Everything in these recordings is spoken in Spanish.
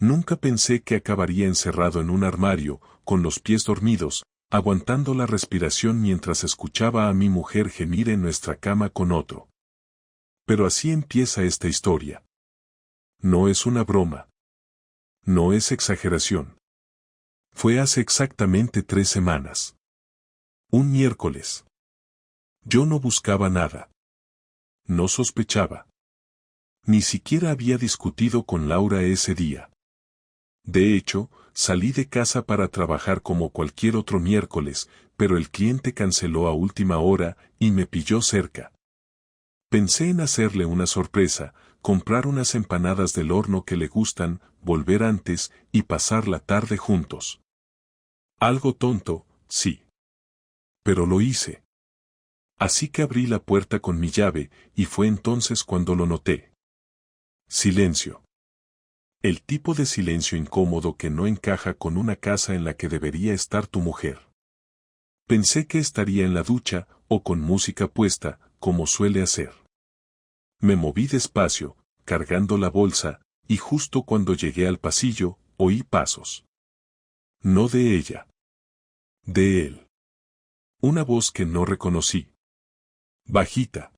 Nunca pensé que acabaría encerrado en un armario, con los pies dormidos, aguantando la respiración mientras escuchaba a mi mujer gemir en nuestra cama con otro. Pero así empieza esta historia. No es una broma. No es exageración. Fue hace exactamente 3 semanas. Un miércoles. Yo no buscaba nada. No sospechaba. Ni siquiera había discutido con Laura ese día. De hecho, salí de casa para trabajar como cualquier otro miércoles, pero el cliente canceló a última hora y me pilló cerca. Pensé en hacerle una sorpresa, comprar unas empanadas del horno que le gustan, volver antes y pasar la tarde juntos. Algo tonto, sí. Pero lo hice. Así que abrí la puerta con mi llave y fue entonces cuando lo noté. Silencio. El tipo de silencio incómodo que no encaja con una casa en la que debería estar tu mujer. Pensé que estaría en la ducha o con música puesta, como suele hacer. Me moví despacio, cargando la bolsa, y justo cuando llegué al pasillo, oí pasos. No de ella. De él. Una voz que no reconocí. Bajita.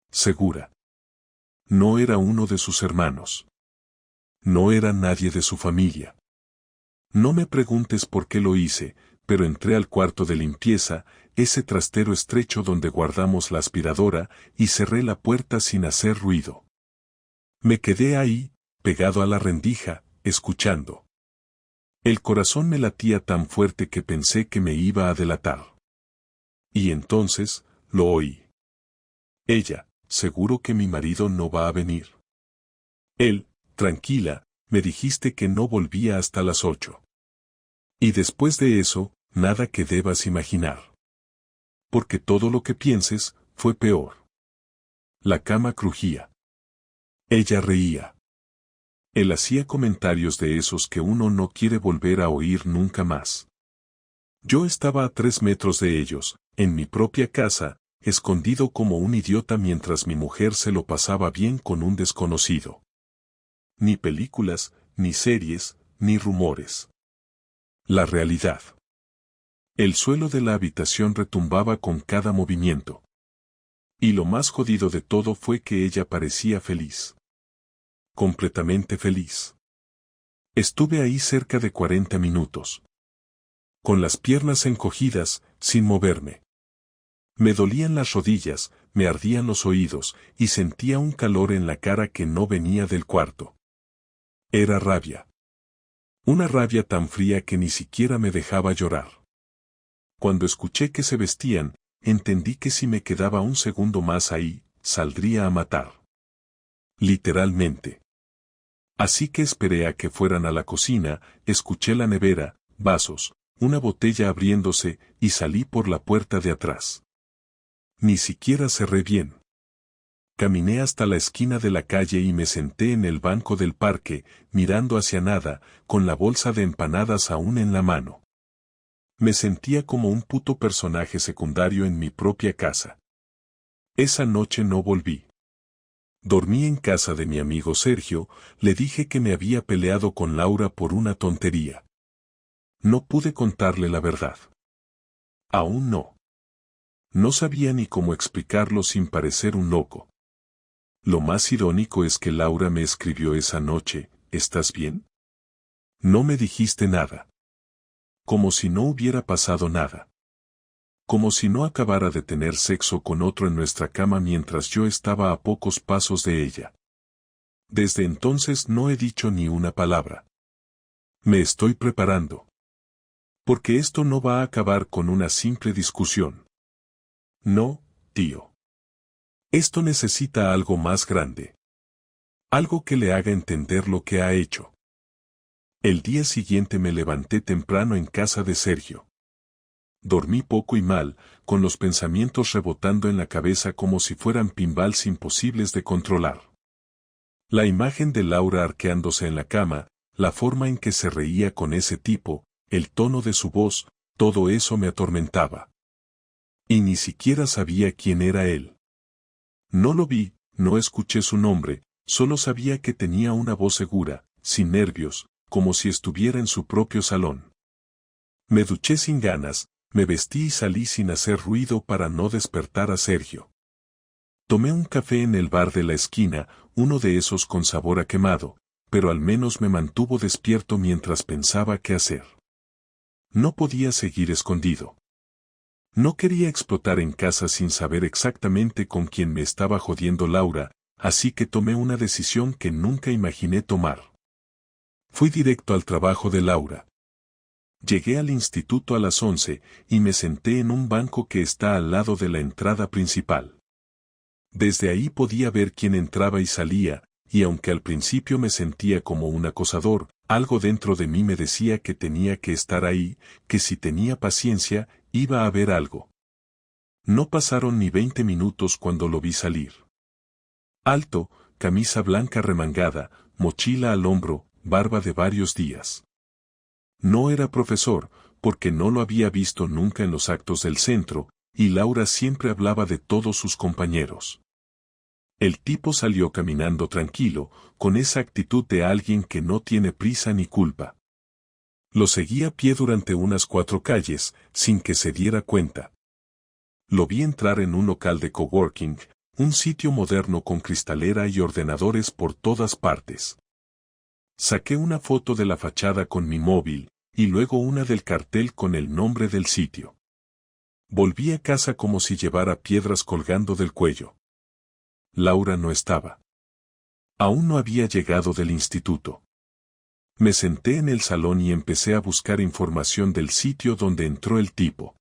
Segura. No era uno de sus hermanos. No era nadie de su familia. No me preguntes por qué lo hice, pero entré al cuarto de limpieza, ese trastero estrecho donde guardamos la aspiradora, y cerré la puerta sin hacer ruido. Me quedé ahí, pegado a la rendija, escuchando. El corazón me latía tan fuerte que pensé que me iba a delatar. Y entonces, lo oí. Ella, seguro que mi marido no va a venir. Él, tranquila, me dijiste que no volvía hasta las 8. Y después de eso, nada que debas imaginar. Porque todo lo que pienses, fue peor. La cama crujía. Ella reía. Él hacía comentarios de esos que uno no quiere volver a oír nunca más. Yo estaba a 3 metros de ellos, en mi propia casa, escondido como un idiota mientras mi mujer se lo pasaba bien con un desconocido. Ni películas, ni series, ni rumores. La realidad. El suelo de la habitación retumbaba con cada movimiento. Y lo más jodido de todo fue que ella parecía feliz. Completamente feliz. Estuve ahí cerca de 40 minutos. Con las piernas encogidas, sin moverme. Me dolían las rodillas, me ardían los oídos, y sentía un calor en la cara que no venía del cuarto. Era rabia. Una rabia tan fría que ni siquiera me dejaba llorar. Cuando escuché que se vestían, entendí que si me quedaba un segundo más ahí, saldría a matar. Literalmente. Así que esperé a que fueran a la cocina, escuché la nevera, vasos, una botella abriéndose, y salí por la puerta de atrás. Ni siquiera cerré bien. Caminé hasta la esquina de la calle y me senté en el banco del parque, mirando hacia nada, con la bolsa de empanadas aún en la mano. Me sentía como un puto personaje secundario en mi propia casa. Esa noche no volví. Dormí en casa de mi amigo Sergio, le dije que me había peleado con Laura por una tontería. No pude contarle la verdad. Aún no. No sabía ni cómo explicarlo sin parecer un loco. Lo más irónico es que Laura me escribió esa noche, ¿estás bien? No me dijiste nada. Como si no hubiera pasado nada. Como si no acabara de tener sexo con otro en nuestra cama mientras yo estaba a pocos pasos de ella. Desde entonces no he dicho ni una palabra. Me estoy preparando. Porque esto no va a acabar con una simple discusión. No, tío. Esto necesita algo más grande. Algo que le haga entender lo que ha hecho. El día siguiente me levanté temprano en casa de Sergio. Dormí poco y mal, con los pensamientos rebotando en la cabeza como si fueran pinballs imposibles de controlar. La imagen de Laura arqueándose en la cama, la forma en que se reía con ese tipo, el tono de su voz, todo eso me atormentaba. Y ni siquiera sabía quién era él. No lo vi, no escuché su nombre, solo sabía que tenía una voz segura, sin nervios, como si estuviera en su propio salón. Me duché sin ganas, me vestí y salí sin hacer ruido para no despertar a Sergio. Tomé un café en el bar de la esquina, uno de esos con sabor a quemado, pero al menos me mantuvo despierto mientras pensaba qué hacer. No podía seguir escondido. No quería explotar en casa sin saber exactamente con quién me estaba jodiendo Laura, así que tomé una decisión que nunca imaginé tomar. Fui directo al trabajo de Laura. Llegué al instituto a las 11 y me senté en un banco que está al lado de la entrada principal. Desde ahí podía ver quién entraba y salía, y aunque al principio me sentía como un acosador, algo dentro de mí me decía que tenía que estar ahí, que si tenía paciencia, iba a ver algo. No pasaron ni 20 minutos cuando lo vi salir. Alto, camisa blanca remangada, mochila al hombro, barba de varios días. No era profesor, porque no lo había visto nunca en los actos del centro, y Laura siempre hablaba de todos sus compañeros. El tipo salió caminando tranquilo, con esa actitud de alguien que no tiene prisa ni culpa. Lo seguí a pie durante unas 4 calles, sin que se diera cuenta. Lo vi entrar en un local de coworking, un sitio moderno con cristalera y ordenadores por todas partes. Saqué una foto de la fachada con mi móvil, y luego una del cartel con el nombre del sitio. Volví a casa como si llevara piedras colgando del cuello. Laura no estaba. Aún no había llegado del instituto. Me senté en el salón y empecé a buscar información del sitio donde entró el tipo.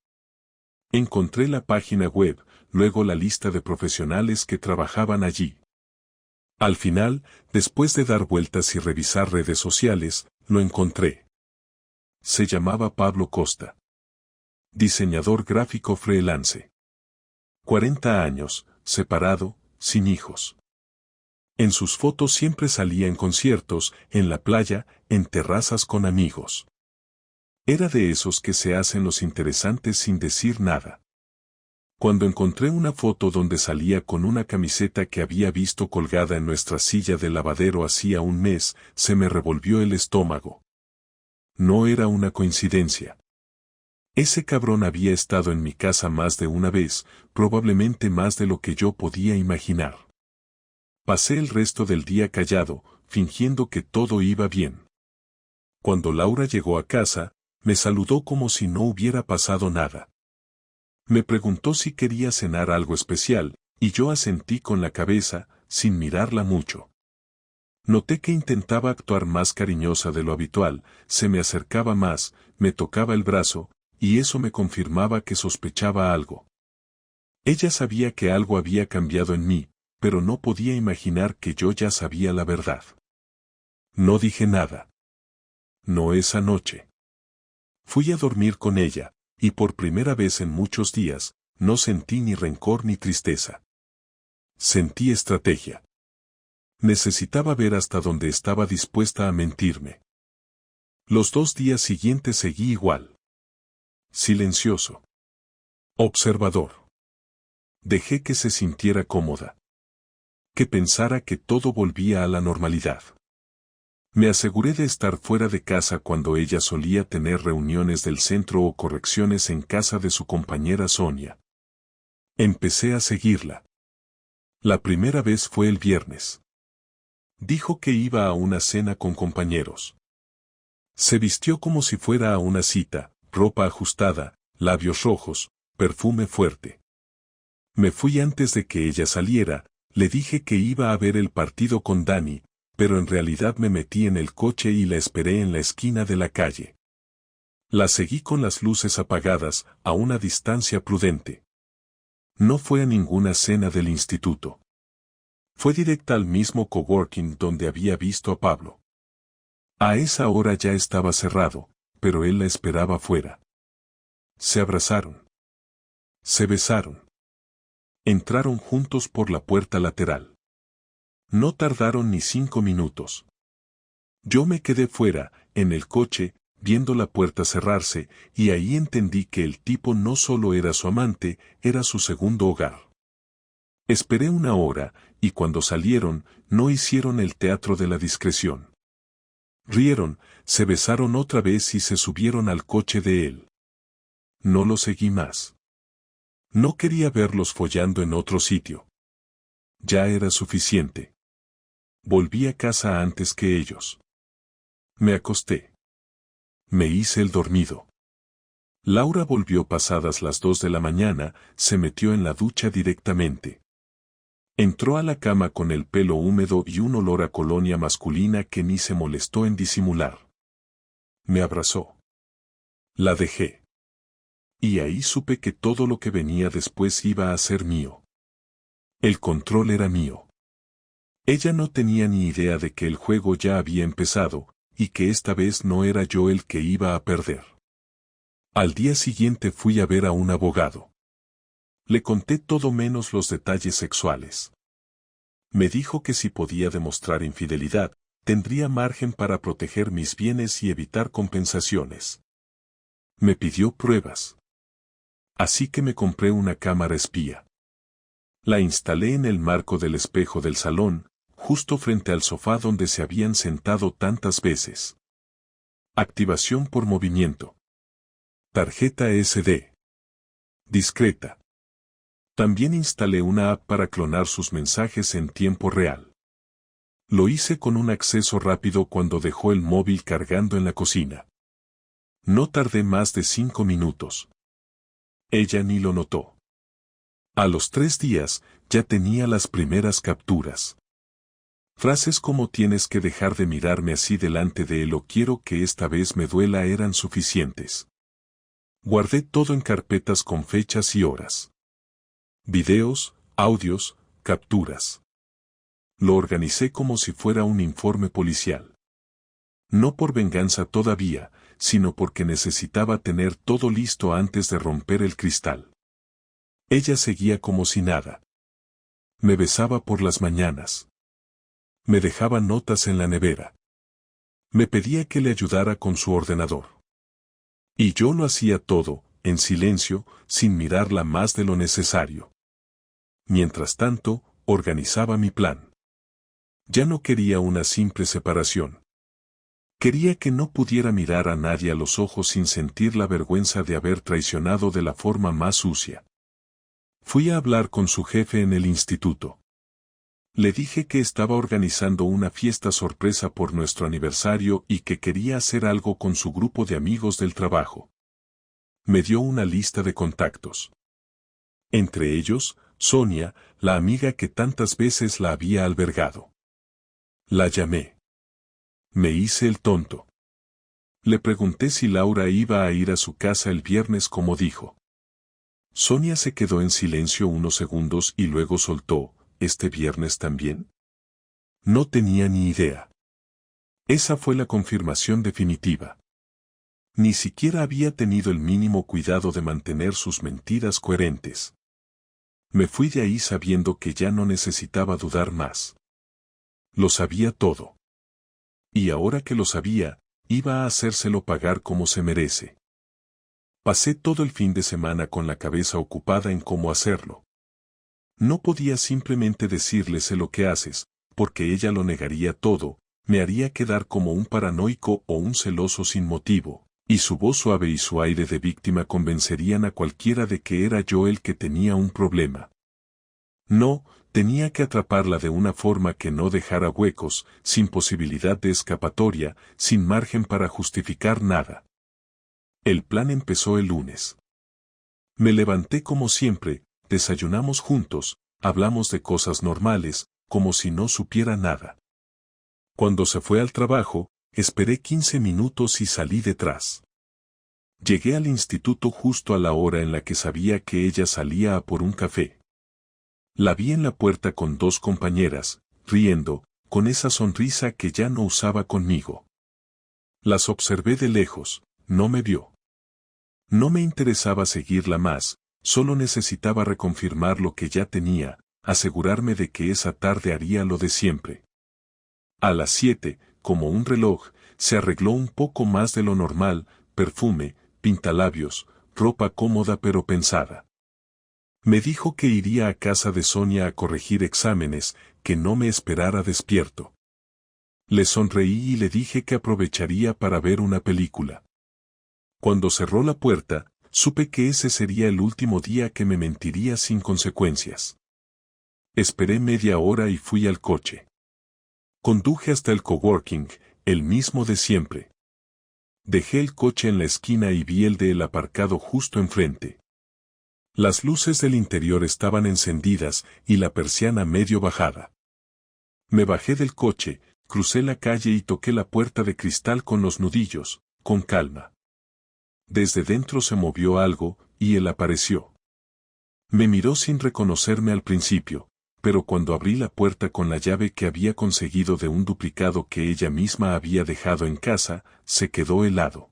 Encontré la página web, luego la lista de profesionales que trabajaban allí. Al final, después de dar vueltas y revisar redes sociales, lo encontré. Se llamaba Pablo Costa. Diseñador gráfico freelance. 40 años, separado, sin hijos. En sus fotos siempre salía en conciertos, en la playa, en terrazas con amigos. Era de esos que se hacen los interesantes sin decir nada. Cuando encontré una foto donde salía con una camiseta que había visto colgada en nuestra silla de lavadero hacía un mes, se me revolvió el estómago. No era una coincidencia. Ese cabrón había estado en mi casa más de una vez, probablemente más de lo que yo podía imaginar. Pasé el resto del día callado, fingiendo que todo iba bien. Cuando Laura llegó a casa, me saludó como si no hubiera pasado nada. Me preguntó si quería cenar algo especial, y yo asentí con la cabeza, sin mirarla mucho. Noté que intentaba actuar más cariñosa de lo habitual, se me acercaba más, me tocaba el brazo, y eso me confirmaba que sospechaba algo. Ella sabía que algo había cambiado en mí, pero no podía imaginar que yo ya sabía la verdad. No dije nada. No esa noche. Fui a dormir con ella, y por primera vez en muchos días, no sentí ni rencor ni tristeza. Sentí estrategia. Necesitaba ver hasta dónde estaba dispuesta a mentirme. Los 2 días siguientes seguí igual. Silencioso. Observador. Dejé que se sintiera cómoda. Que pensara que todo volvía a la normalidad. Me aseguré de estar fuera de casa cuando ella solía tener reuniones del centro o correcciones en casa de su compañera Sonia. Empecé a seguirla. La primera vez fue el viernes. Dijo que iba a una cena con compañeros. Se vistió como si fuera a una cita, ropa ajustada, labios rojos, perfume fuerte. Me fui antes de que ella saliera, le dije que iba a ver el partido con Dani, pero en realidad me metí en el coche y la esperé en la esquina de la calle. La seguí con las luces apagadas, a una distancia prudente. No fue a ninguna cena del instituto. Fue directa al mismo coworking donde había visto a Pablo. A esa hora ya estaba cerrado, pero él la esperaba fuera. Se abrazaron. Se besaron. Entraron juntos por la puerta lateral. No tardaron ni 5 minutos. Yo me quedé fuera, en el coche, viendo la puerta cerrarse, y ahí entendí que el tipo no solo era su amante, era su segundo hogar. Esperé 1 hora, y cuando salieron, no hicieron el teatro de la discreción. Rieron, se besaron otra vez y se subieron al coche de él. No lo seguí más. No quería verlos follando en otro sitio. Ya era suficiente. Volví a casa antes que ellos. Me acosté. Me hice el dormido. Laura volvió pasadas las 2 de la mañana, se metió en la ducha directamente. Entró a la cama con el pelo húmedo y un olor a colonia masculina que ni se molestó en disimular. Me abrazó. La dejé. Y ahí supe que todo lo que venía después iba a ser mío. El control era mío. Ella no tenía ni idea de que el juego ya había empezado, y que esta vez no era yo el que iba a perder. Al día siguiente fui a ver a un abogado. Le conté todo menos los detalles sexuales. Me dijo que si podía demostrar infidelidad, tendría margen para proteger mis bienes y evitar compensaciones. Me pidió pruebas. Así que me compré una cámara espía. La instalé en el marco del espejo del salón, justo frente al sofá donde se habían sentado tantas veces. Activación por movimiento. Tarjeta SD. Discreta. También instalé una app para clonar sus mensajes en tiempo real. Lo hice con un acceso rápido cuando dejó el móvil cargando en la cocina. No tardé más de 5 minutos. Ella ni lo notó. A los 3 días, ya tenía las primeras capturas. Frases como tienes que dejar de mirarme así delante de él o quiero que esta vez me duela eran suficientes. Guardé todo en carpetas con fechas y horas. Videos, audios, capturas. Lo organicé como si fuera un informe policial. No por venganza todavía, sino porque necesitaba tener todo listo antes de romper el cristal. Ella seguía como si nada. Me besaba por las mañanas. Me dejaba notas en la nevera. Me pedía que le ayudara con su ordenador. Y yo lo hacía todo, en silencio, sin mirarla más de lo necesario. Mientras tanto, organizaba mi plan. Ya no quería una simple separación. Quería que no pudiera mirar a nadie a los ojos sin sentir la vergüenza de haber traicionado de la forma más sucia. Fui a hablar con su jefe en el instituto. Le dije que estaba organizando una fiesta sorpresa por nuestro aniversario y que quería hacer algo con su grupo de amigos del trabajo. Me dio una lista de contactos. Entre ellos, Sonia, la amiga que tantas veces la había albergado. La llamé. Me hice el tonto. Le pregunté si Laura iba a ir a su casa el viernes como dijo. Sonia se quedó en silencio unos segundos y luego soltó, ¿este viernes también? No tenía ni idea. Esa fue la confirmación definitiva. Ni siquiera había tenido el mínimo cuidado de mantener sus mentiras coherentes. Me fui de ahí sabiendo que ya no necesitaba dudar más. Lo sabía todo. Y ahora que lo sabía, iba a hacérselo pagar como se merece. Pasé todo el fin de semana con la cabeza ocupada en cómo hacerlo. No podía simplemente decirle sé lo que haces, porque ella lo negaría todo, me haría quedar como un paranoico o un celoso sin motivo, y su voz suave y su aire de víctima convencerían a cualquiera de que era yo el que tenía un problema. No, tenía que atraparla de una forma que no dejara huecos, sin posibilidad de escapatoria, sin margen para justificar nada. El plan empezó el lunes. Me levanté como siempre, desayunamos juntos, hablamos de cosas normales, como si no supiera nada. Cuando se fue al trabajo, esperé 15 minutos y salí detrás. Llegué al instituto justo a la hora en la que sabía que ella salía a por un café. La vi en la puerta con 2 compañeras, riendo, con esa sonrisa que ya no usaba conmigo. Las observé de lejos, no me vio. No me interesaba seguirla más, solo necesitaba reconfirmar lo que ya tenía, asegurarme de que esa tarde haría lo de siempre. A las 7, como un reloj, se arregló un poco más de lo normal, perfume, pintalabios, ropa cómoda pero pensada. Me dijo que iría a casa de Sonia a corregir exámenes, que no me esperara despierto. Le sonreí y le dije que aprovecharía para ver una película. Cuando cerró la puerta, supe que ese sería el último día que me mentiría sin consecuencias. Esperé media hora y fui al coche. Conduje hasta el coworking, el mismo de siempre. Dejé el coche en la esquina y vi el de él aparcado justo enfrente. Las luces del interior estaban encendidas y la persiana medio bajada. Me bajé del coche, crucé la calle y toqué la puerta de cristal con los nudillos, con calma. Desde dentro se movió algo, y él apareció. Me miró sin reconocerme al principio, pero cuando abrí la puerta con la llave que había conseguido de un duplicado que ella misma había dejado en casa, se quedó helado.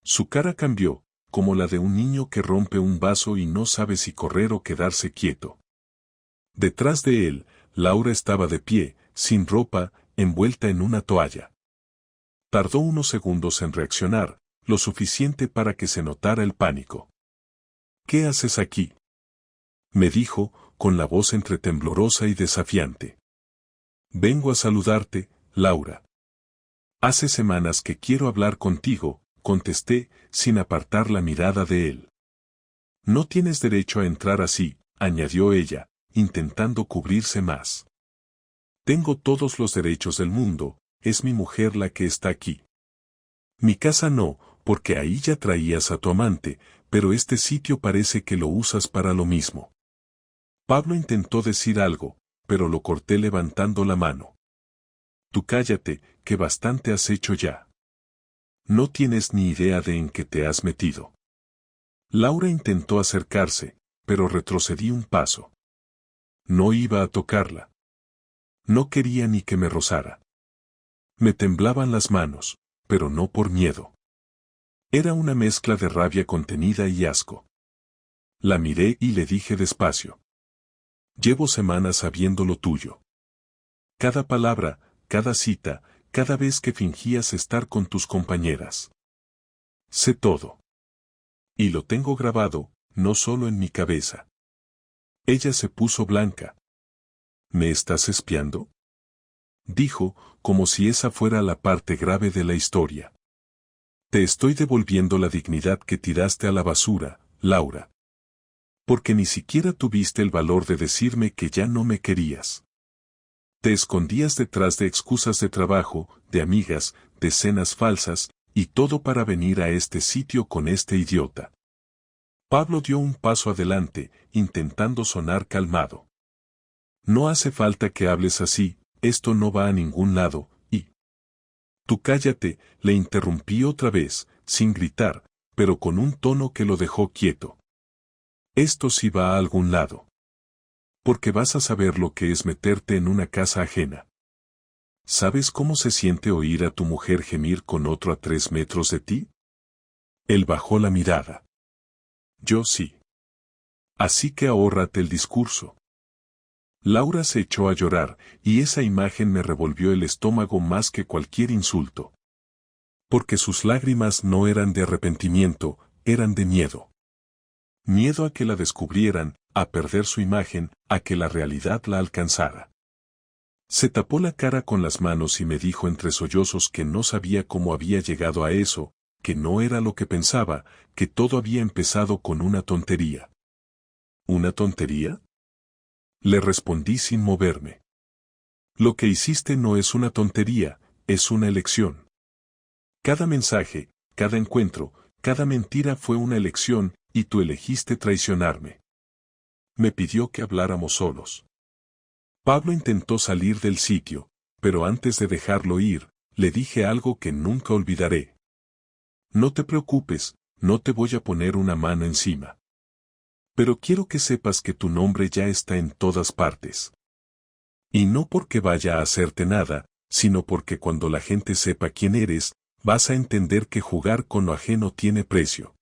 Su cara cambió, como la de un niño que rompe un vaso y no sabe si correr o quedarse quieto. Detrás de él, Laura estaba de pie, sin ropa, envuelta en una toalla. Tardó unos segundos en reaccionar, lo suficiente para que se notara el pánico. ¿Qué haces aquí?, me dijo, con la voz entre temblorosa y desafiante. Vengo a saludarte, Laura. Hace semanas que quiero hablar contigo, contesté, sin apartar la mirada de él. No tienes derecho a entrar así, añadió ella, intentando cubrirse más. Tengo todos los derechos del mundo, es mi mujer la que está aquí. Mi casa no, porque ahí ya traías a tu amante, pero este sitio parece que lo usas para lo mismo. Pablo intentó decir algo, pero lo corté levantando la mano. Tú cállate, que bastante has hecho ya. No tienes ni idea de en qué te has metido. Laura intentó acercarse, pero retrocedí un paso. No iba a tocarla. No quería ni que me rozara. Me temblaban las manos, pero no por miedo. Era una mezcla de rabia contenida y asco. La miré y le dije despacio. Llevo semanas sabiendo lo tuyo. Cada palabra, cada cita, cada vez que fingías estar con tus compañeras. Sé todo. Y lo tengo grabado, no solo en mi cabeza. Ella se puso blanca. ¿Me estás espiando?, dijo, como si esa fuera la parte grave de la historia. Te estoy devolviendo la dignidad que tiraste a la basura, Laura. Porque ni siquiera tuviste el valor de decirme que ya no me querías. Te escondías detrás de excusas de trabajo, de amigas, de cenas falsas, y todo para venir a este sitio con este idiota. Pablo dio un paso adelante, intentando sonar calmado. No hace falta que hables así, esto no va a ningún lado, y... Tú cállate, le interrumpí otra vez, sin gritar, pero con un tono que lo dejó quieto. Esto sí va a algún lado. Porque vas a saber lo que es meterte en una casa ajena. ¿Sabes cómo se siente oír a tu mujer gemir con otro a 3 metros de ti? Él bajó la mirada. Yo sí. Así que ahórrate el discurso. Laura se echó a llorar, y esa imagen me revolvió el estómago más que cualquier insulto. Porque sus lágrimas no eran de arrepentimiento, eran de miedo. Miedo a que la descubrieran, a perder su imagen, a que la realidad la alcanzara. Se tapó la cara con las manos y me dijo entre sollozos que no sabía cómo había llegado a eso, que no era lo que pensaba, que todo había empezado con una tontería. ¿Una tontería?, le respondí sin moverme. Lo que hiciste no es una tontería, es una elección. Cada mensaje, cada encuentro, cada mentira fue una elección, y tú elegiste traicionarme. Me pidió que habláramos solos. Pablo intentó salir del sitio, pero antes de dejarlo ir, le dije algo que nunca olvidaré. No te preocupes, no te voy a poner una mano encima. Pero quiero que sepas que tu nombre ya está en todas partes. Y no porque vaya a hacerte nada, sino porque cuando la gente sepa quién eres, vas a entender que jugar con lo ajeno tiene precio.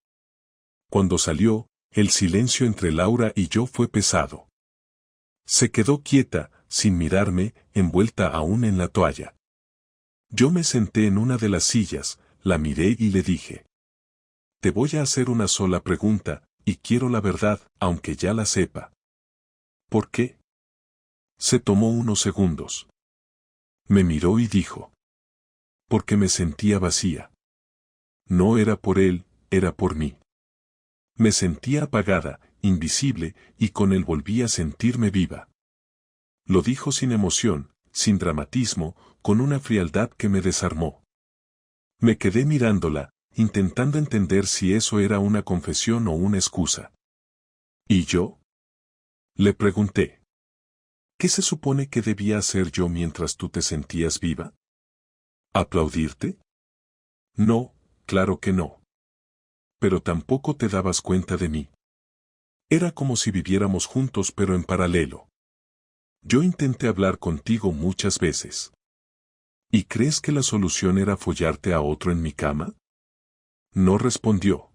Cuando salió, el silencio entre Laura y yo fue pesado. Se quedó quieta, sin mirarme, envuelta aún en la toalla. Yo me senté en una de las sillas, la miré y le dije. Te voy a hacer una sola pregunta, y quiero la verdad, aunque ya la sepa. ¿Por qué? Se tomó unos segundos. Me miró y dijo. Porque me sentía vacía. No era por él, era por mí. Me sentía apagada, invisible, y con él volví a sentirme viva. Lo dijo sin emoción, sin dramatismo, con una frialdad que me desarmó. Me quedé mirándola, intentando entender si eso era una confesión o una excusa. ¿Y yo? Le pregunté. ¿Qué se supone que debía hacer yo mientras tú te sentías viva? ¿Aplaudirte? No, claro que no. Pero tampoco te dabas cuenta de mí. Era como si viviéramos juntos pero en paralelo. Yo intenté hablar contigo muchas veces. ¿Y crees que la solución era follarte a otro en mi cama? No respondió.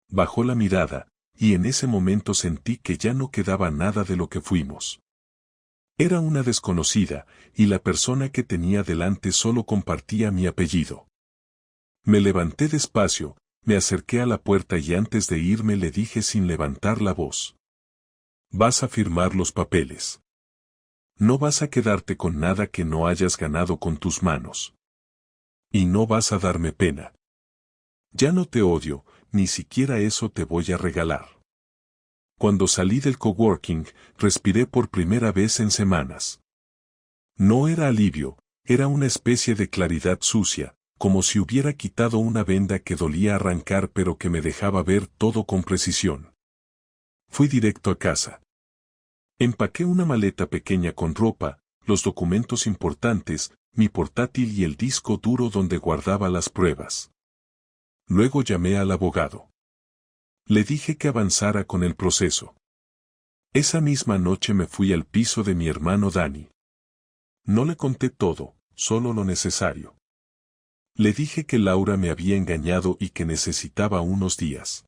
Bajó la mirada, y en ese momento sentí que ya no quedaba nada de lo que fuimos. Era una desconocida, y la persona que tenía delante solo compartía mi apellido. Me levanté despacio, me acerqué a la puerta y antes de irme le dije sin levantar la voz. Vas a firmar los papeles. No vas a quedarte con nada que no hayas ganado con tus manos. Y no vas a darme pena. Ya no te odio, ni siquiera eso te voy a regalar. Cuando salí del coworking, respiré por primera vez en semanas. No era alivio, era una especie de claridad sucia, como si hubiera quitado una venda que dolía arrancar pero que me dejaba ver todo con precisión. Fui directo a casa. Empaqué una maleta pequeña con ropa, los documentos importantes, mi portátil y el disco duro donde guardaba las pruebas. Luego llamé al abogado. Le dije que avanzara con el proceso. Esa misma noche me fui al piso de mi hermano Dani. No le conté todo, solo lo necesario. Le dije que Laura me había engañado y que necesitaba unos días.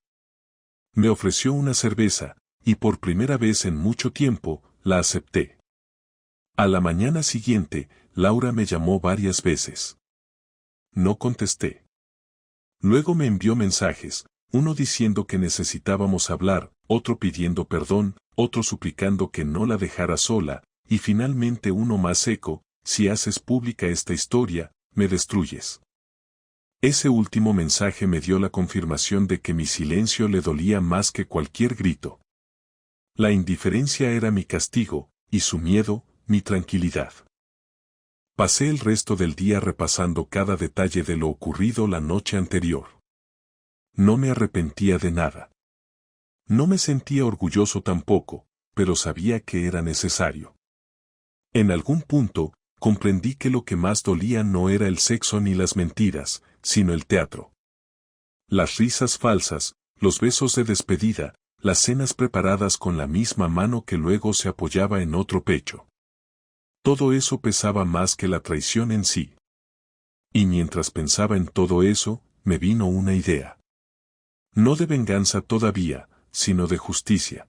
Me ofreció una cerveza, y por primera vez en mucho tiempo, la acepté. A la mañana siguiente, Laura me llamó varias veces. No contesté. Luego me envió mensajes, uno diciendo que necesitábamos hablar, otro pidiendo perdón, otro suplicando que no la dejara sola, y finalmente uno más seco, si haces pública esta historia, me destruyes. Ese último mensaje me dio la confirmación de que mi silencio le dolía más que cualquier grito. La indiferencia era mi castigo, y su miedo, mi tranquilidad. Pasé el resto del día repasando cada detalle de lo ocurrido la noche anterior. No me arrepentía de nada. No me sentía orgulloso tampoco, pero sabía que era necesario. En algún punto, comprendí que lo que más dolía no era el sexo ni las mentiras, sino el teatro. Las risas falsas, los besos de despedida, las cenas preparadas con la misma mano que luego se apoyaba en otro pecho. Todo eso pesaba más que la traición en sí. Y mientras pensaba en todo eso, me vino una idea. No de venganza todavía, sino de justicia.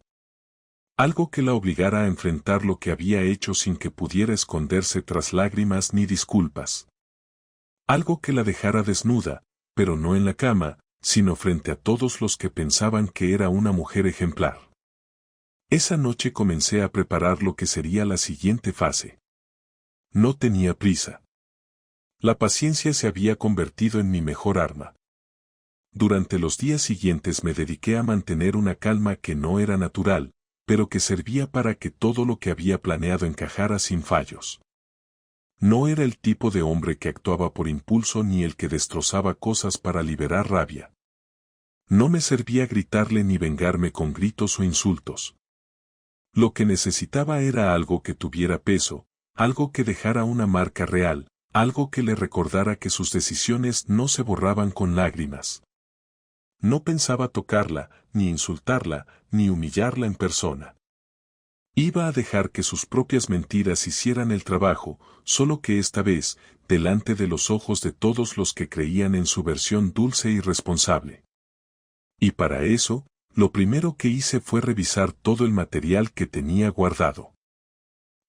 Algo que la obligara a enfrentar lo que había hecho sin que pudiera esconderse tras lágrimas ni disculpas. Algo que la dejara desnuda, pero no en la cama, sino frente a todos los que pensaban que era una mujer ejemplar. Esa noche comencé a preparar lo que sería la siguiente fase. No tenía prisa. La paciencia se había convertido en mi mejor arma. Durante los días siguientes me dediqué a mantener una calma que no era natural, pero que servía para que todo lo que había planeado encajara sin fallos. No era el tipo de hombre que actuaba por impulso ni el que destrozaba cosas para liberar rabia. No me servía gritarle ni vengarme con gritos o insultos. Lo que necesitaba era algo que tuviera peso, algo que dejara una marca real, algo que le recordara que sus decisiones no se borraban con lágrimas. No pensaba tocarla, ni insultarla, ni humillarla en persona. Iba a dejar que sus propias mentiras hicieran el trabajo, solo que esta vez, delante de los ojos de todos los que creían en su versión dulce y responsable. Y para eso, lo primero que hice fue revisar todo el material que tenía guardado.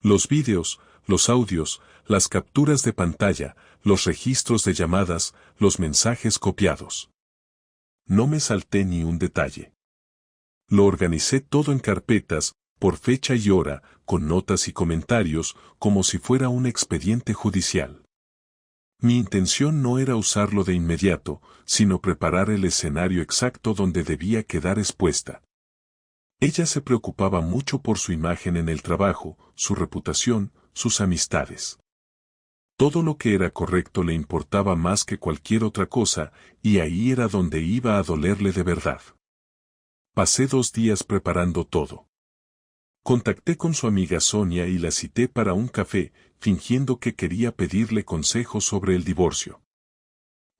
Los vídeos, los audios, las capturas de pantalla, los registros de llamadas, los mensajes copiados. No me salté ni un detalle. Lo organicé todo en carpetas, por fecha y hora, con notas y comentarios, como si fuera un expediente judicial. Mi intención no era usarlo de inmediato, sino preparar el escenario exacto donde debía quedar expuesta. Ella se preocupaba mucho por su imagen en el trabajo, su reputación, sus amistades. Todo lo que era correcto le importaba más que cualquier otra cosa, y ahí era donde iba a dolerle de verdad. Pasé 2 días preparando todo. Contacté con su amiga Sonia y la cité para un café, fingiendo que quería pedirle consejos sobre el divorcio.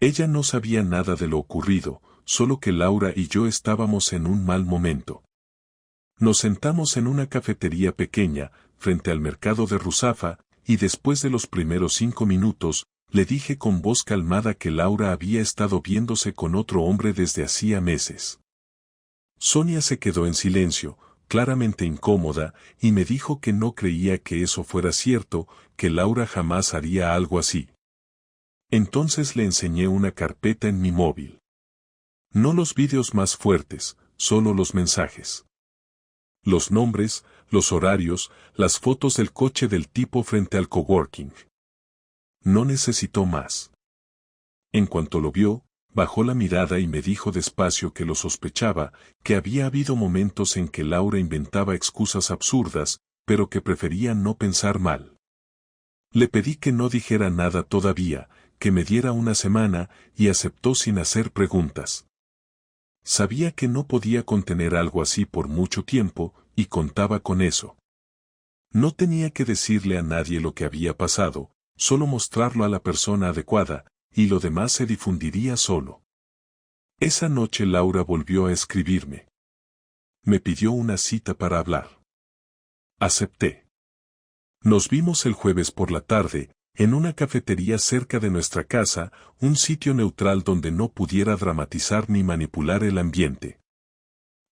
Ella no sabía nada de lo ocurrido, solo que Laura y yo estábamos en un mal momento. Nos sentamos en una cafetería pequeña, frente al mercado de Ruzafa, y después de los primeros 5 minutos, le dije con voz calmada que Laura había estado viéndose con otro hombre desde hacía meses. Sonia se quedó en silencio, claramente incómoda, y me dijo que no creía que eso fuera cierto, que Laura jamás haría algo así. Entonces le enseñé una carpeta en mi móvil. No los vídeos más fuertes, solo los mensajes. Los nombres, los horarios, las fotos del coche del tipo frente al coworking. No necesitó más. En cuanto lo vio, bajó la mirada y me dijo despacio que lo sospechaba, que había habido momentos en que Laura inventaba excusas absurdas, pero que prefería no pensar mal. Le pedí que no dijera nada todavía, que me diera una semana, y aceptó sin hacer preguntas. Sabía que no podía contener algo así por mucho tiempo, y contaba con eso. No tenía que decirle a nadie lo que había pasado, solo mostrarlo a la persona adecuada, y lo demás se difundiría solo. Esa noche Laura volvió a escribirme. Me pidió una cita para hablar. Acepté. Nos vimos el jueves por la tarde, en una cafetería cerca de nuestra casa, un sitio neutral donde no pudiera dramatizar ni manipular el ambiente.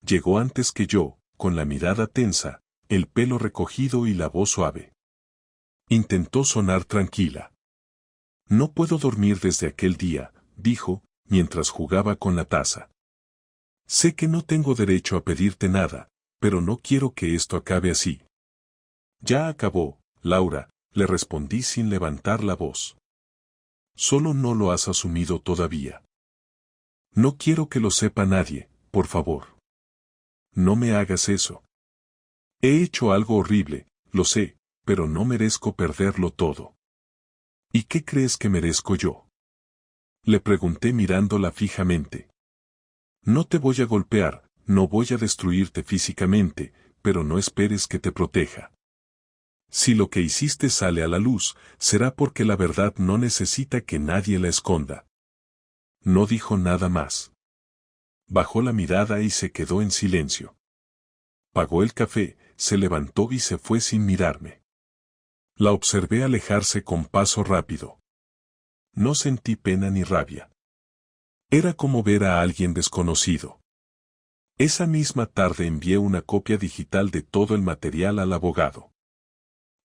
Llegó antes que yo, con la mirada tensa, el pelo recogido y la voz suave. Intentó sonar tranquila. No puedo dormir desde aquel día, dijo, mientras jugaba con la taza. Sé que no tengo derecho a pedirte nada, pero no quiero que esto acabe así. Ya acabó, Laura, le respondí sin levantar la voz. Solo no lo has asumido todavía. No quiero que lo sepa nadie, por favor. No me hagas eso. He hecho algo horrible, lo sé, pero no merezco perderlo todo. ¿Y qué crees que merezco yo? Le pregunté mirándola fijamente. No te voy a golpear, no voy a destruirte físicamente, pero no esperes que te proteja. Si lo que hiciste sale a la luz, será porque la verdad no necesita que nadie la esconda. No dijo nada más. Bajó la mirada y se quedó en silencio. Pagó el café, se levantó y se fue sin mirarme. La observé alejarse con paso rápido. No sentí pena ni rabia. Era como ver a alguien desconocido. Esa misma tarde envié una copia digital de todo el material al abogado.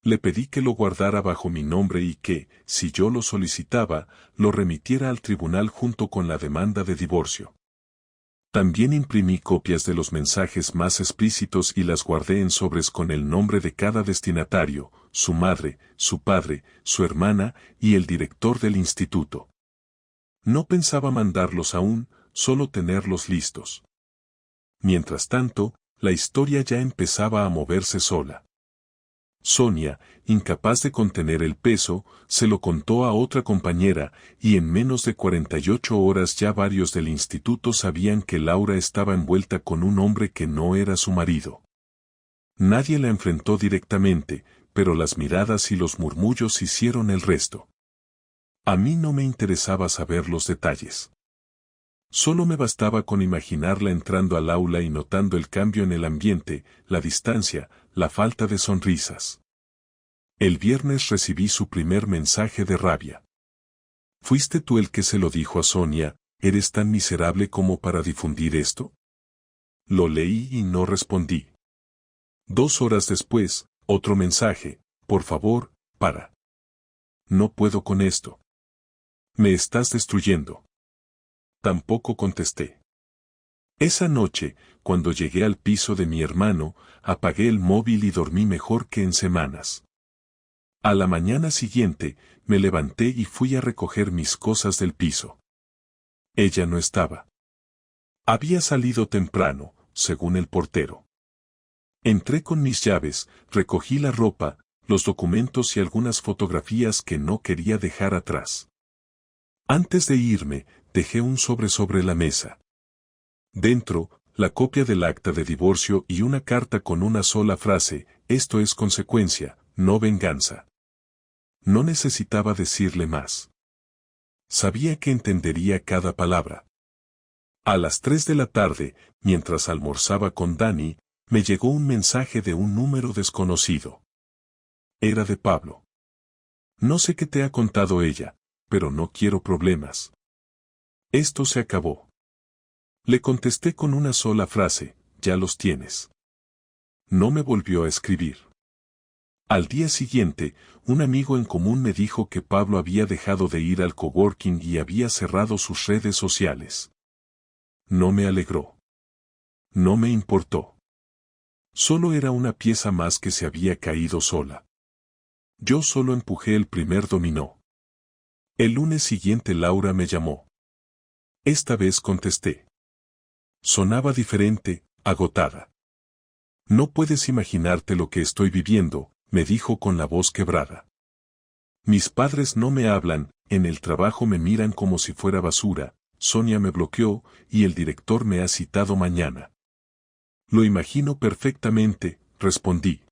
Le pedí que lo guardara bajo mi nombre y que, si yo lo solicitaba, lo remitiera al tribunal junto con la demanda de divorcio. También imprimí copias de los mensajes más explícitos y las guardé en sobres con el nombre de cada destinatario, su madre, su padre, su hermana y el director del instituto. No pensaba mandarlos aún, solo tenerlos listos. Mientras tanto, la historia ya empezaba a moverse sola. Sonia, incapaz de contener el peso, se lo contó a otra compañera, y en menos de 48 horas ya varios del instituto sabían que Laura estaba envuelta con un hombre que no era su marido. Nadie la enfrentó directamente, pero las miradas y los murmullos hicieron el resto. A mí no me interesaba saber los detalles. Solo me bastaba con imaginarla entrando al aula y notando el cambio en el ambiente, la distancia, la falta de sonrisas. El viernes recibí su primer mensaje de rabia. ¿Fuiste tú el que se lo dijo a Sonia, eres tan miserable como para difundir esto? Lo leí y no respondí. 2 horas después, otro mensaje, por favor, para. No puedo con esto. Me estás destruyendo. Tampoco contesté. Esa noche, cuando llegué al piso de mi hermano, apagué el móvil y dormí mejor que en semanas. A la mañana siguiente, me levanté y fui a recoger mis cosas del piso. Ella no estaba. Había salido temprano, según el portero. Entré con mis llaves, recogí la ropa, los documentos y algunas fotografías que no quería dejar atrás. Antes de irme, dejé un sobre la mesa. Dentro, la copia del acta de divorcio y una carta con una sola frase: esto es consecuencia, no venganza. No necesitaba decirle más. Sabía que entendería cada palabra. A las 3 de la tarde, mientras almorzaba con Dani, me llegó un mensaje de un número desconocido. Era de Pablo. No sé qué te ha contado ella, pero no quiero problemas. Esto se acabó. Le contesté con una sola frase: ya los tienes. No me volvió a escribir. Al día siguiente, un amigo en común me dijo que Pablo había dejado de ir al coworking y había cerrado sus redes sociales. No me alegró. No me importó. Solo era una pieza más que se había caído sola. Yo solo empujé el primer dominó. El lunes siguiente Laura me llamó. Esta vez contesté. Sonaba diferente, agotada. No puedes imaginarte lo que estoy viviendo, me dijo con la voz quebrada. Mis padres no me hablan, en el trabajo me miran como si fuera basura, Sonia me bloqueó, y el director me ha citado mañana. Lo imagino perfectamente, respondí.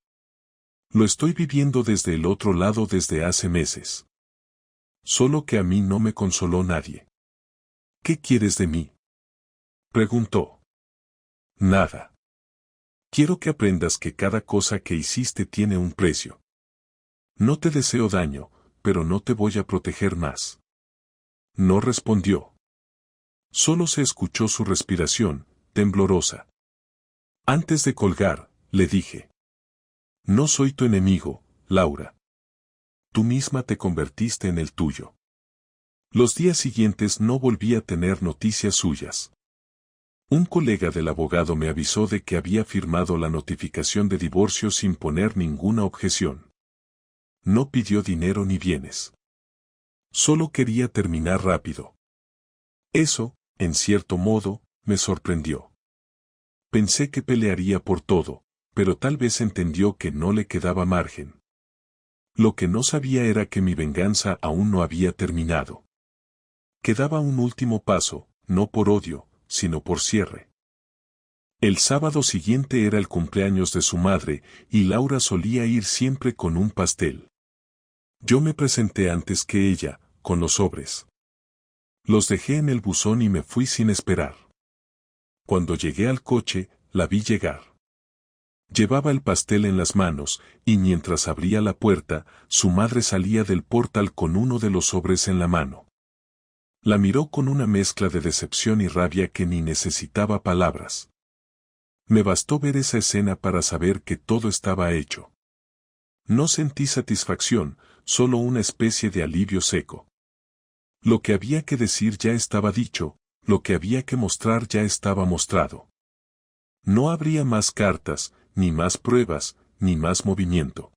Lo estoy viviendo desde el otro lado desde hace meses. Solo que a mí no me consoló nadie. ¿Qué quieres de mí?, preguntó. Nada. Quiero que aprendas que cada cosa que hiciste tiene un precio. No te deseo daño, pero no te voy a proteger más. No respondió. Solo se escuchó su respiración, temblorosa. Antes de colgar, le dije. No soy tu enemigo, Laura. Tú misma te convertiste en el tuyo. Los días siguientes no volví a tener noticias suyas. Un colega del abogado me avisó de que había firmado la notificación de divorcio sin poner ninguna objeción. No pidió dinero ni bienes. Solo quería terminar rápido. Eso, en cierto modo, me sorprendió. Pensé que pelearía por todo, pero tal vez entendió que no le quedaba margen. Lo que no sabía era que mi venganza aún no había terminado. Quedaba un último paso, no por odio, sino por cierre. El sábado siguiente era el cumpleaños de su madre, y Laura solía ir siempre con un pastel. Yo me presenté antes que ella, con los sobres. Los dejé en el buzón y me fui sin esperar. Cuando llegué al coche, la vi llegar. Llevaba el pastel en las manos, y mientras abría la puerta, su madre salía del portal con uno de los sobres en la mano. La miró con una mezcla de decepción y rabia que ni necesitaba palabras. Me bastó ver esa escena para saber que todo estaba hecho. No sentí satisfacción, solo una especie de alivio seco. Lo que había que decir ya estaba dicho, lo que había que mostrar ya estaba mostrado. No habría más cartas, ni más pruebas, ni más movimiento.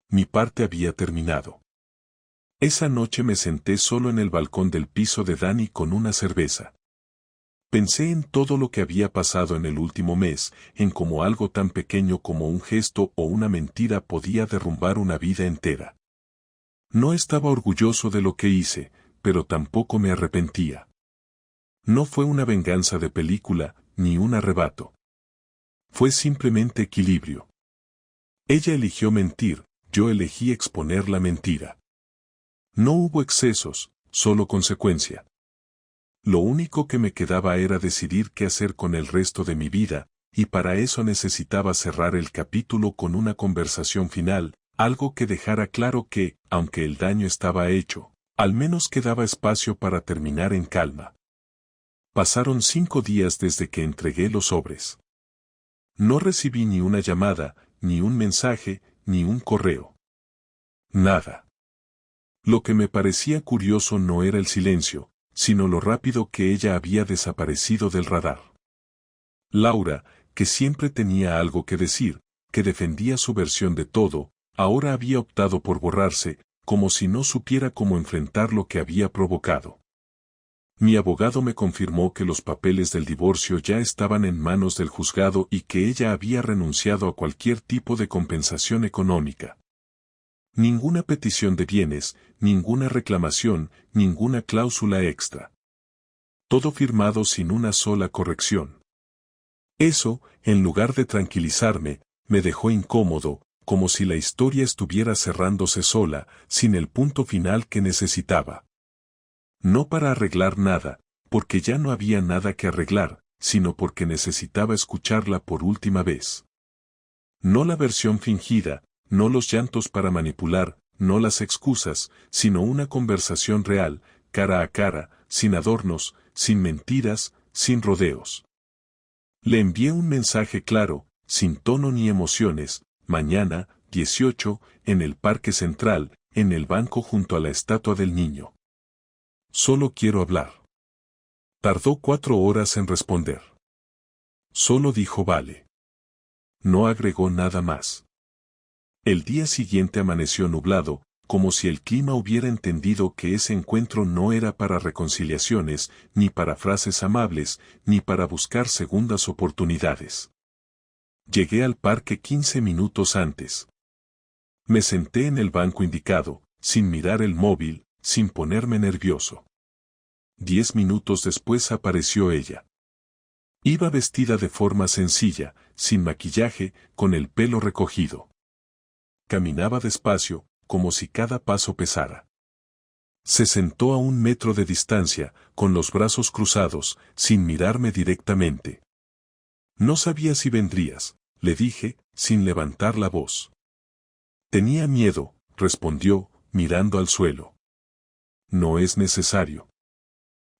Mi parte había terminado. Esa noche me senté solo en el balcón del piso de Dani con una cerveza. Pensé en todo lo que había pasado en el último mes, en cómo algo tan pequeño como un gesto o una mentira podía derrumbar una vida entera. No estaba orgulloso de lo que hice, pero tampoco me arrepentía. No fue una venganza de película, ni un arrebato. Fue simplemente equilibrio. Ella eligió mentir, yo elegí exponer la mentira. No hubo excesos, solo consecuencia. Lo único que me quedaba era decidir qué hacer con el resto de mi vida, y para eso necesitaba cerrar el capítulo con una conversación final, algo que dejara claro que, aunque el daño estaba hecho, al menos quedaba espacio para terminar en calma. Pasaron 5 días desde que entregué los sobres. No recibí ni una llamada, ni un mensaje, ni un correo. Nada. Lo que me parecía curioso no era el silencio, sino lo rápido que ella había desaparecido del radar. Laura, que siempre tenía algo que decir, que defendía su versión de todo, ahora había optado por borrarse, como si no supiera cómo enfrentar lo que había provocado. Mi abogado me confirmó que los papeles del divorcio ya estaban en manos del juzgado y que ella había renunciado a cualquier tipo de compensación económica. Ninguna petición de bienes, ninguna reclamación, ninguna cláusula extra. Todo firmado sin una sola corrección. Eso, en lugar de tranquilizarme, me dejó incómodo, como si la historia estuviera cerrándose sola, sin el punto final que necesitaba. No para arreglar nada, porque ya no había nada que arreglar, sino porque necesitaba escucharla por última vez. No la versión fingida, no los llantos para manipular, no las excusas, sino una conversación real, cara a cara, sin adornos, sin mentiras, sin rodeos. Le envié un mensaje claro, sin tono ni emociones: mañana, 18, en el Parque Central, en el banco junto a la estatua del niño. Solo quiero hablar. Tardó 4 horas en responder. Solo dijo vale. No agregó nada más. El día siguiente amaneció nublado, como si el clima hubiera entendido que ese encuentro no era para reconciliaciones, ni para frases amables, ni para buscar segundas oportunidades. Llegué al parque 15 minutos antes. Me senté en el banco indicado, sin mirar el móvil, sin ponerme nervioso. 10 minutos después apareció ella. Iba vestida de forma sencilla, sin maquillaje, con el pelo recogido. Caminaba despacio, como si cada paso pesara. Se sentó a 1 metro de distancia, con los brazos cruzados, sin mirarme directamente. No sabía si vendrías, le dije, sin levantar la voz. Tenía miedo, respondió, mirando al suelo. No es necesario.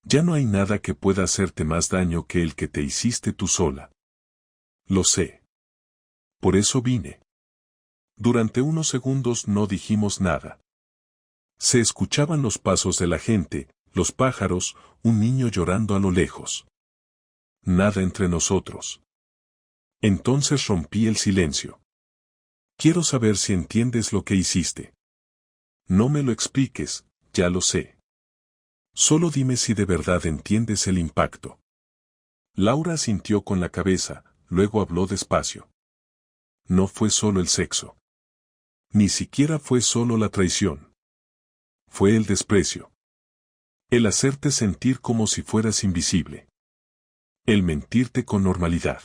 Ya no hay nada que pueda hacerte más daño que el que te hiciste tú sola. Lo sé. Por eso vine. Durante unos segundos no dijimos nada. Se escuchaban los pasos de la gente, los pájaros, un niño llorando a lo lejos. Nada entre nosotros. Entonces rompí el silencio. Quiero saber si entiendes lo que hiciste. No me lo expliques, ya lo sé. Solo dime si de verdad entiendes el impacto. Laura asintió con la cabeza, luego habló despacio. No fue solo el sexo. Ni siquiera fue solo la traición. Fue el desprecio. El hacerte sentir como si fueras invisible. El mentirte con normalidad.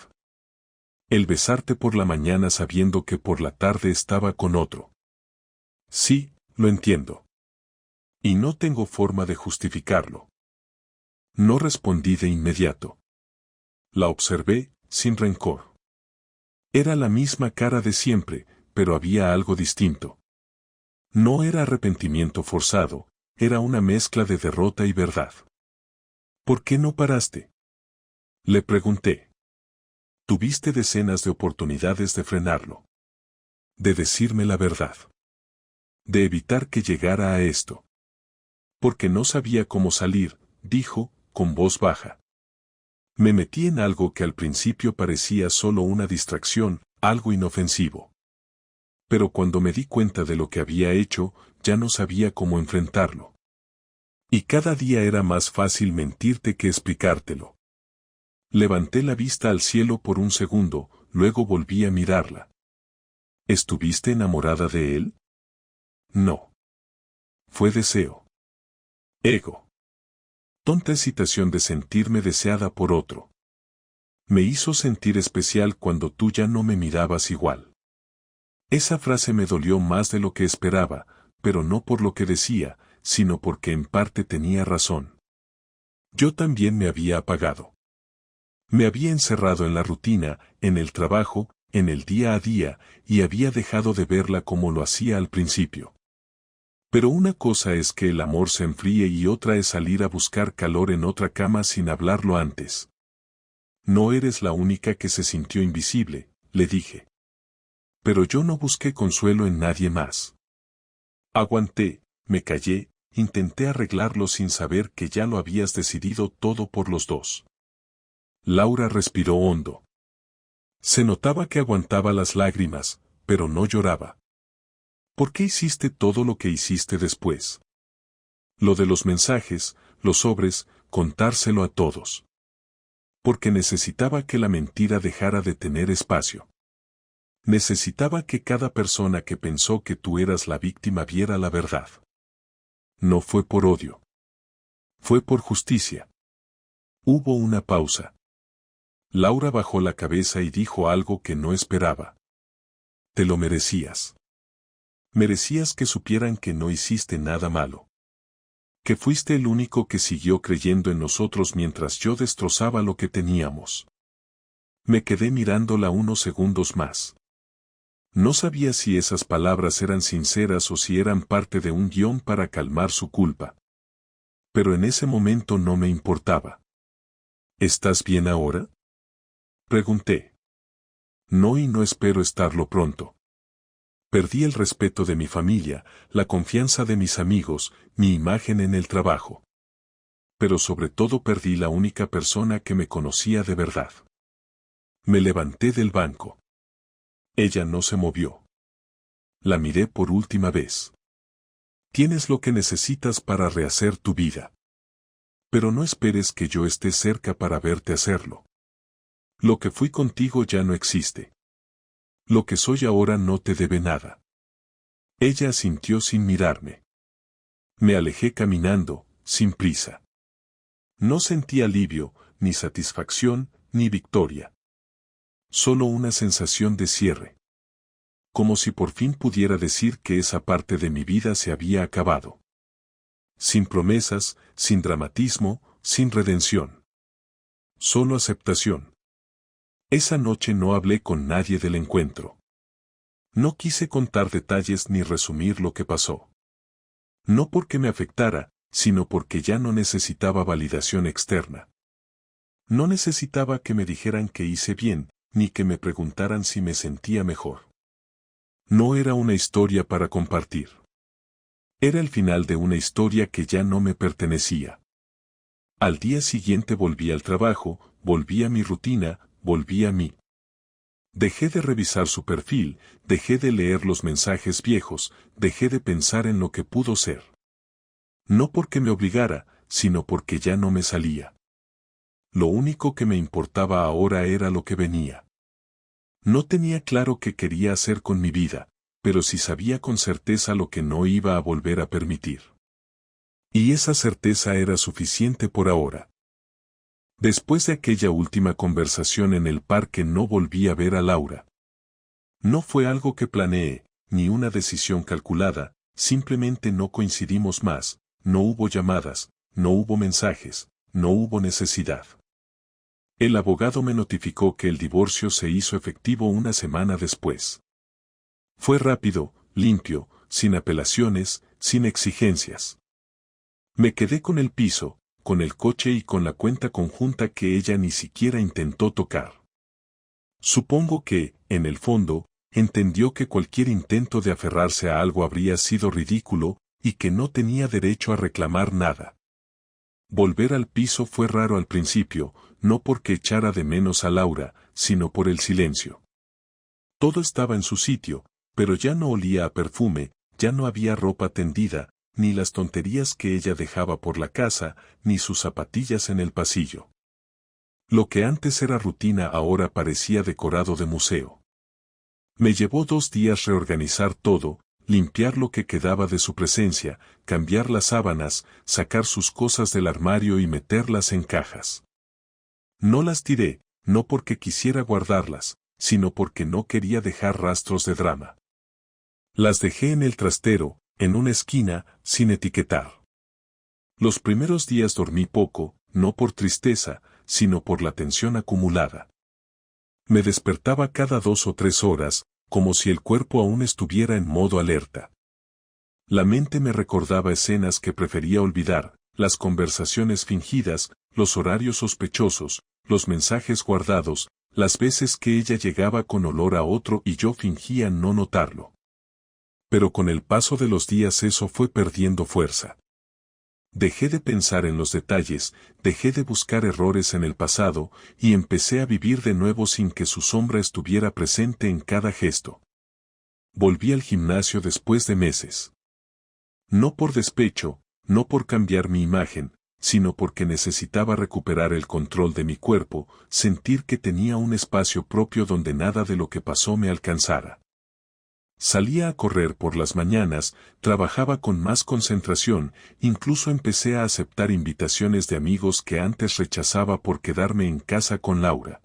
El besarte por la mañana sabiendo que por la tarde estaba con otro. Sí, lo entiendo. Y no tengo forma de justificarlo. No respondí de inmediato. La observé, sin rencor. Era la misma cara de siempre, pero había algo distinto. No era arrepentimiento forzado, era una mezcla de derrota y verdad. ¿Por qué no paraste? Le pregunté. Tuviste decenas de oportunidades de frenarlo. De decirme la verdad. De evitar que llegara a esto. Porque no sabía cómo salir, dijo, con voz baja. Me metí en algo que al principio parecía solo una distracción, algo inofensivo. Pero cuando me di cuenta de lo que había hecho, ya no sabía cómo enfrentarlo. Y cada día era más fácil mentirte que explicártelo. Levanté la vista al cielo por un segundo, luego volví a mirarla. ¿Estuviste enamorada de él? No. Fue deseo. Ego. Tonta excitación de sentirme deseada por otro. Me hizo sentir especial cuando tú ya no me mirabas igual. Esa frase me dolió más de lo que esperaba, pero no por lo que decía, sino porque en parte tenía razón. Yo también me había apagado. Me había encerrado en la rutina, en el trabajo, en el día a día, y había dejado de verla como lo hacía al principio. Pero una cosa es que el amor se enfríe y otra es salir a buscar calor en otra cama sin hablarlo antes. No eres la única que se sintió invisible, le dije. Pero yo no busqué consuelo en nadie más. Aguanté, me callé, intenté arreglarlo sin saber que ya lo habías decidido todo por los dos. Laura respiró hondo. Se notaba que aguantaba las lágrimas, pero no lloraba. ¿Por qué hiciste todo lo que hiciste después? Lo de los mensajes, los sobres, contárselo a todos. Porque necesitaba que la mentira dejara de tener espacio. Necesitaba que cada persona que pensó que tú eras la víctima viera la verdad. No fue por odio. Fue por justicia. Hubo una pausa. Laura bajó la cabeza y dijo algo que no esperaba. Te lo merecías. Merecías que supieran que no hiciste nada malo. Que fuiste el único que siguió creyendo en nosotros mientras yo destrozaba lo que teníamos. Me quedé mirándola unos segundos más. No sabía si esas palabras eran sinceras o si eran parte de un guión para calmar su culpa. Pero en ese momento no me importaba. ¿Estás bien ahora? Pregunté. No, y no espero estarlo pronto. Perdí el respeto de mi familia, la confianza de mis amigos, mi imagen en el trabajo. Pero sobre todo perdí la única persona que me conocía de verdad. Me levanté del banco. Ella no se movió. La miré por última vez. Tienes lo que necesitas para rehacer tu vida. Pero no esperes que yo esté cerca para verte hacerlo. Lo que fui contigo ya no existe. Lo que soy ahora no te debe nada. Ella asintió sin mirarme. Me alejé caminando, sin prisa. No sentí alivio, ni satisfacción, ni victoria. Solo una sensación de cierre. Como si por fin pudiera decir que esa parte de mi vida se había acabado. Sin promesas, sin dramatismo, sin redención. Solo aceptación. Esa noche no hablé con nadie del encuentro. No quise contar detalles ni resumir lo que pasó. No porque me afectara, sino porque ya no necesitaba validación externa. No necesitaba que me dijeran que hice bien, ni que me preguntaran si me sentía mejor. No era una historia para compartir. Era el final de una historia que ya no me pertenecía. Al día siguiente volví al trabajo, volví a mi rutina, volví a mí. Dejé de revisar su perfil, dejé de leer los mensajes viejos, dejé de pensar en lo que pudo ser. No porque me obligara, sino porque ya no me salía. Lo único que me importaba ahora era lo que venía. No tenía claro qué quería hacer con mi vida, pero sí sabía con certeza lo que no iba a volver a permitir. Y esa certeza era suficiente por ahora. Después de aquella última conversación en el parque no volví a ver a Laura. No fue algo que planeé, ni una decisión calculada, simplemente no coincidimos más, no hubo llamadas, no hubo mensajes, no hubo necesidad. El abogado me notificó que el divorcio se hizo efectivo una semana después. Fue rápido, limpio, sin apelaciones, sin exigencias. Me quedé con el piso, con el coche y con la cuenta conjunta que ella ni siquiera intentó tocar. Supongo que, en el fondo, entendió que cualquier intento de aferrarse a algo habría sido ridículo, y que no tenía derecho a reclamar nada. Volver al piso fue raro al principio, no porque echara de menos a Laura, sino por el silencio. Todo estaba en su sitio, pero ya no olía a perfume, ya no había ropa tendida, ni las tonterías que ella dejaba por la casa, ni sus zapatillas en el pasillo. Lo que antes era rutina ahora parecía decorado de museo. Me llevó 2 días reorganizar todo, limpiar lo que quedaba de su presencia, cambiar las sábanas, sacar sus cosas del armario y meterlas en cajas. No las tiré, no porque quisiera guardarlas, sino porque no quería dejar rastros de drama. Las dejé en el trastero, en una esquina, sin etiquetar. Los primeros días dormí poco, no por tristeza, sino por la tensión acumulada. Me despertaba cada 2 o 3 horas, como si el cuerpo aún estuviera en modo alerta. La mente me recordaba escenas que prefería olvidar, las conversaciones fingidas, los horarios sospechosos, los mensajes guardados, las veces que ella llegaba con olor a otro y yo fingía no notarlo. Pero con el paso de los días eso fue perdiendo fuerza. Dejé de pensar en los detalles, dejé de buscar errores en el pasado, y empecé a vivir de nuevo sin que su sombra estuviera presente en cada gesto. Volví al gimnasio después de meses. No por despecho, no por cambiar mi imagen, sino porque necesitaba recuperar el control de mi cuerpo, sentir que tenía un espacio propio donde nada de lo que pasó me alcanzara. Salía a correr por las mañanas, trabajaba con más concentración, incluso empecé a aceptar invitaciones de amigos que antes rechazaba por quedarme en casa con Laura.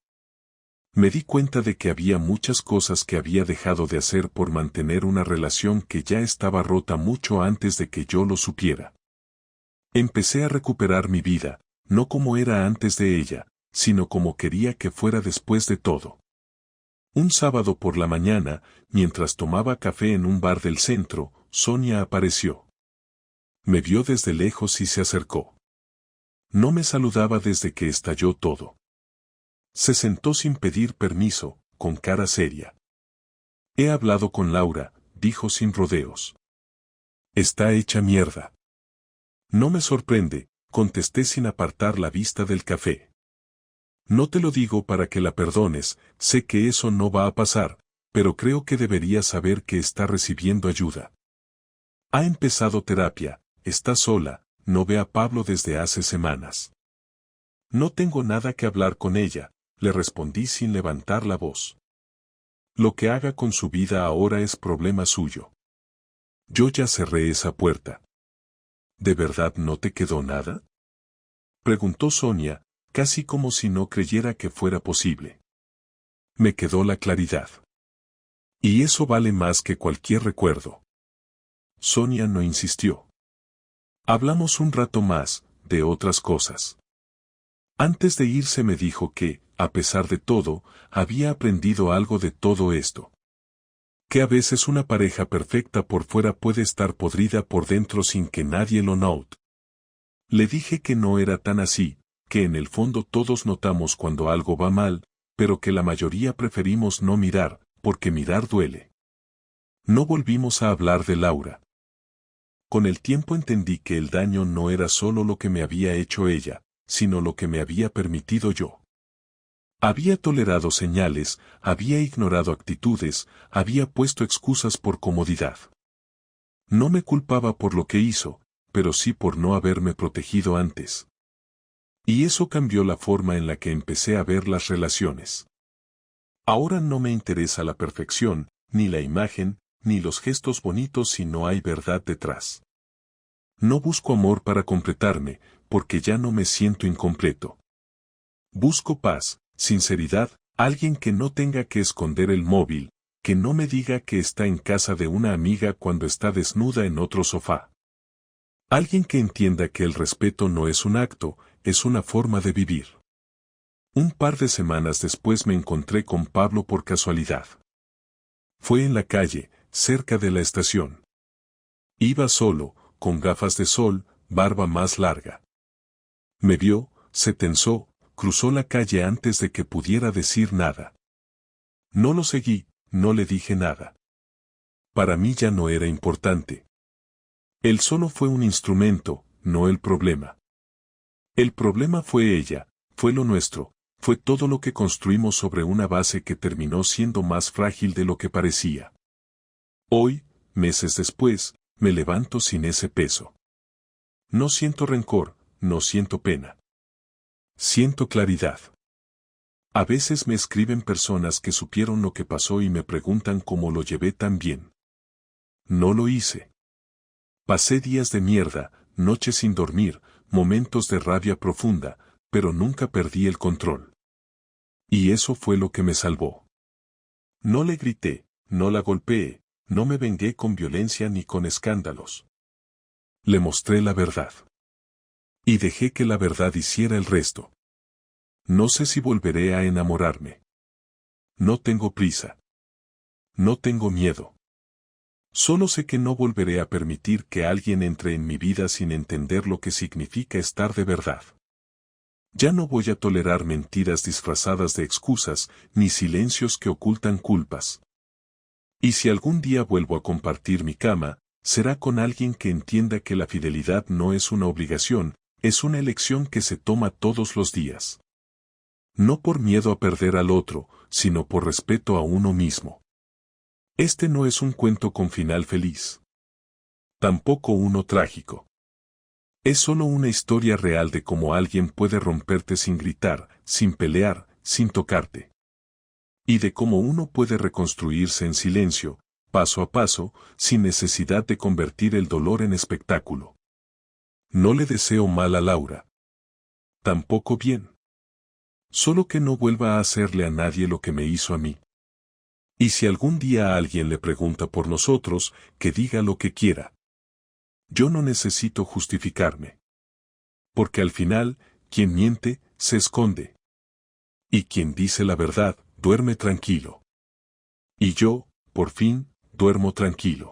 Me di cuenta de que había muchas cosas que había dejado de hacer por mantener una relación que ya estaba rota mucho antes de que yo lo supiera. Empecé a recuperar mi vida, no como era antes de ella, sino como quería que fuera después de todo. Un sábado por la mañana, mientras tomaba café en un bar del centro, Sonia apareció. Me vio desde lejos y se acercó. No me saludaba desde que estalló todo. Se sentó sin pedir permiso, con cara seria. He hablado con Laura, dijo sin rodeos. Está hecha mierda. No me sorprende, contesté sin apartar la vista del café. No te lo digo para que la perdones, sé que eso no va a pasar, pero creo que deberías saber que está recibiendo ayuda. Ha empezado terapia, está sola, no ve a Pablo desde hace semanas. No tengo nada que hablar con ella, le respondí sin levantar la voz. Lo que haga con su vida ahora es problema suyo. Yo ya cerré esa puerta. ¿De verdad no te quedó nada?, preguntó Sonia, casi como si no creyera que fuera posible. Me quedó la claridad. Y eso vale más que cualquier recuerdo. Sonia no insistió. Hablamos un rato más, de otras cosas. Antes de irse me dijo que, a pesar de todo, había aprendido algo de todo esto. Que a veces una pareja perfecta por fuera puede estar podrida por dentro sin que nadie lo note. Le dije que no era tan así, que en el fondo todos notamos cuando algo va mal, pero que la mayoría preferimos no mirar, porque mirar duele. No volvimos a hablar de Laura. Con el tiempo entendí que el daño no era solo lo que me había hecho ella, sino lo que me había permitido yo. Había tolerado señales, había ignorado actitudes, había puesto excusas por comodidad. No me culpaba por lo que hizo, pero sí por no haberme protegido antes. Y eso cambió la forma en la que empecé a ver las relaciones. Ahora no me interesa la perfección, ni la imagen, ni los gestos bonitos si no hay verdad detrás. No busco amor para completarme, porque ya no me siento incompleto. Busco paz, sinceridad, alguien que no tenga que esconder el móvil, que no me diga que está en casa de una amiga cuando está desnuda en otro sofá. Alguien que entienda que el respeto no es un acto, es una forma de vivir. Un par de semanas después me encontré con Pablo por casualidad. Fue en la calle, cerca de la estación. Iba solo, con gafas de sol, barba más larga. Me vio, se tensó, cruzó la calle antes de que pudiera decir nada. No lo seguí, no le dije nada. Para mí ya no era importante. Él solo fue un instrumento, no el problema. El problema fue ella, fue lo nuestro, fue todo lo que construimos sobre una base que terminó siendo más frágil de lo que parecía. Hoy, meses después, me levanto sin ese peso. No siento rencor, no siento pena. Siento claridad. A veces me escriben personas que supieron lo que pasó y me preguntan cómo lo llevé tan bien. No lo hice. Pasé días de mierda, noches sin dormir, momentos de rabia profunda, pero nunca perdí el control. Y eso fue lo que me salvó. No le grité, no la golpeé, no me vengué con violencia ni con escándalos. Le mostré la verdad. Y dejé que la verdad hiciera el resto. No sé si volveré a enamorarme. No tengo prisa. No tengo miedo. Solo sé que no volveré a permitir que alguien entre en mi vida sin entender lo que significa estar de verdad. Ya no voy a tolerar mentiras disfrazadas de excusas, ni silencios que ocultan culpas. Y si algún día vuelvo a compartir mi cama, será con alguien que entienda que la fidelidad no es una obligación, es una elección que se toma todos los días. No por miedo a perder al otro, sino por respeto a uno mismo. Este no es un cuento con final feliz. Tampoco uno trágico. Es solo una historia real de cómo alguien puede romperte sin gritar, sin pelear, sin tocarte. Y de cómo uno puede reconstruirse en silencio, paso a paso, sin necesidad de convertir el dolor en espectáculo. No le deseo mal a Laura. Tampoco bien. Solo que no vuelva a hacerle a nadie lo que me hizo a mí. Y si algún día alguien le pregunta por nosotros, que diga lo que quiera. Yo no necesito justificarme. Porque al final, quien miente, se esconde. Y quien dice la verdad, duerme tranquilo. Y yo, por fin, duermo tranquilo.